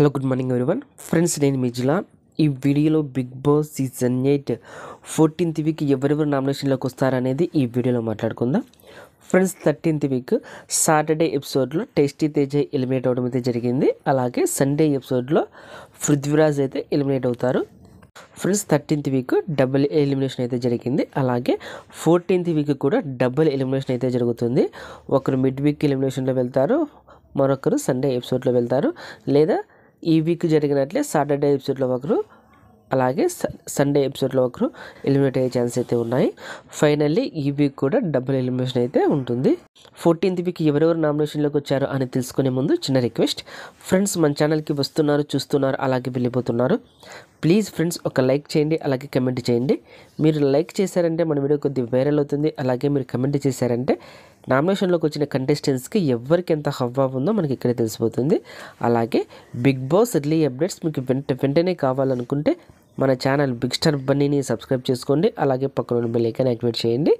Hello good morning everyone friends, నేను మిజిలాన్. ఈ వీడియోలో big boss season 8 14th week ఎవరెవరు నామినేషన్లోకి వస్తారనేది ఈ వీడియోలో మాట్లాడుకుందాం. ఫ్రెండ్స్, 13th వీక్ సాటర్డే ఎపిసోడ్లో టేస్టీ తేజ ఎలిమినేట్ అవడం అయితే జరిగింది. అలాగే సండే ఎపిసోడ్లో పృథ్వీరాజ్ అయితే ఎలిమినేట్ అవుతారు. Friends, 13th week double elimination అయితే జరిగింది. అలాగే 14th వీక్ కూడా డబుల్ ఎలిమినేషన్ అయితే జరుగుతుంది. ఒకరు మిడ్ వీక్ ఎలిమినేషన్లో వెళ్తారు, మరొకరు సండే ఎపిసోడ్లో వెళ్తారు. లేదా ఈ వీక్ జరిగినట్లే సాటర్డే ఎపిసోడ్లో ఒకరు, అలాగే సండే ఎపిసోడ్లో ఒకరు ఎలిమినేట్ అయ్యే ఛాన్స్ అయితే ఉన్నాయి. ఫైనల్లీ ఈ వీక్ కూడా డబుల్ ఎలిమినేషన్ అయితే ఉంటుంది. 14th వీక్ ఎవరెవరు నామినేషన్లోకి వచ్చారు అని తెలుసుకునే ముందు చిన్న రిక్వెస్ట్. ఫ్రెండ్స్, మన ఛానల్కి వస్తున్నారు, చూస్తున్నారు, అలాగే వెళ్ళిపోతున్నారు. ప్లీజ్ ఫ్రెండ్స్, ఒక లైక్ చేయండి, అలాగే కమెంట్ చేయండి. మీరు లైక్ చేశారంటే మన వీడియో కొద్దిగా వైరల్ అవుతుంది. అలాగే మీరు కమెంట్ చేశారంటే నామినేషన్లోకి వచ్చిన కంటెస్టెంట్స్కి ఎవరికి ఎంత హవ్వా ఉందో మనకి ఇక్కడే తెలిసిపోతుంది. అలాగే బిగ్ బాస్ ఎర్లీ అప్డేట్స్ మీకు వెంటనే కావాలనుకుంటే మన ఛానల్ బిగ్ స్టార్ బన్నీని సబ్స్క్రైబ్ చేసుకోండి. అలాగే పక్కన బెల్ ఐకాన్ యాక్టివేట్ చేయండి.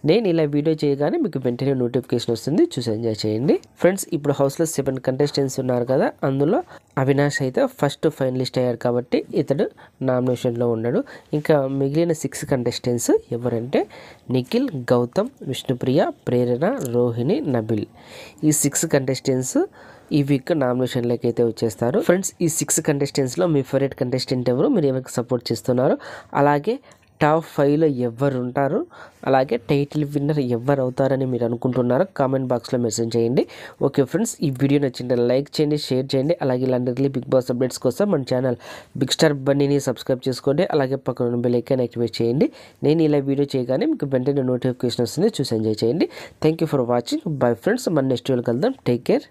నేను ఇలా వీడియో చేయగానే మీకు వెంటనే నోటిఫికేషన్ వస్తుంది, చూసి ఎంజాయ్ చేయండి. ఫ్రెండ్స్, ఇప్పుడు హౌస్లో 7 కంటెస్టెంట్స్ ఉన్నారు కదా, అందులో అవినాష్ అయితే ఫస్ట్ ఫైనలిస్ట్ అయ్యాడు కాబట్టి ఇతడు నామినేషన్లో ఉన్నాడు. ఇంకా మిగిలిన 6 కంటెస్టెంట్స్ ఎవరంటే నిఖిల్, గౌతమ్, విష్ణుప్రియ, ప్రేరణ, రోహిణి, నబిల్. ఈ 6 కంటెస్టెంట్స్ ఈ వీక్ నామినేషన్లోకి అయితే వచ్చేస్తారు. ఫ్రెండ్స్, ఈ 6 కంటెస్టెంట్స్లో మీ ఫేవరెట్ కంటెస్టెంట్ ఎవరు, మీరు ఎవరికి సపోర్ట్ చేస్తున్నారు, అలాగే టాప్ 5లో ఎవరు ఉంటారు, అలాగే టైటిల్ విన్నర్ ఎవరు అవుతారని మీరు అనుకుంటున్నారో కామెంట్ బాక్స్లో మెసేజ్ చేయండి. ఓకే ఫ్రెండ్స్, ఈ వీడియో నచ్చింటే లైక్ చేయండి, షేర్ చేయండి. అలాగే ఇలాంటి బిగ్ బాస్ అప్డేట్స్ కోసం మన ఛానల్ బిగ్ స్టార్ బన్నీని సబ్స్క్రైబ్ చేసుకోండి. అలాగే పక్కన బెల్ ఐకాన్ యాక్టివేట్ చేయండి. నేను ఇలా వీడియో చేయగానే మీకు వెంటనే నోటిఫికేషన్ వస్తుంది, చూసి ఎంజాయ్ చేయండి. Thank you for watching. Bye friends, మన నెక్స్ట్ వీడియోలో కలుద్దాం. Take care.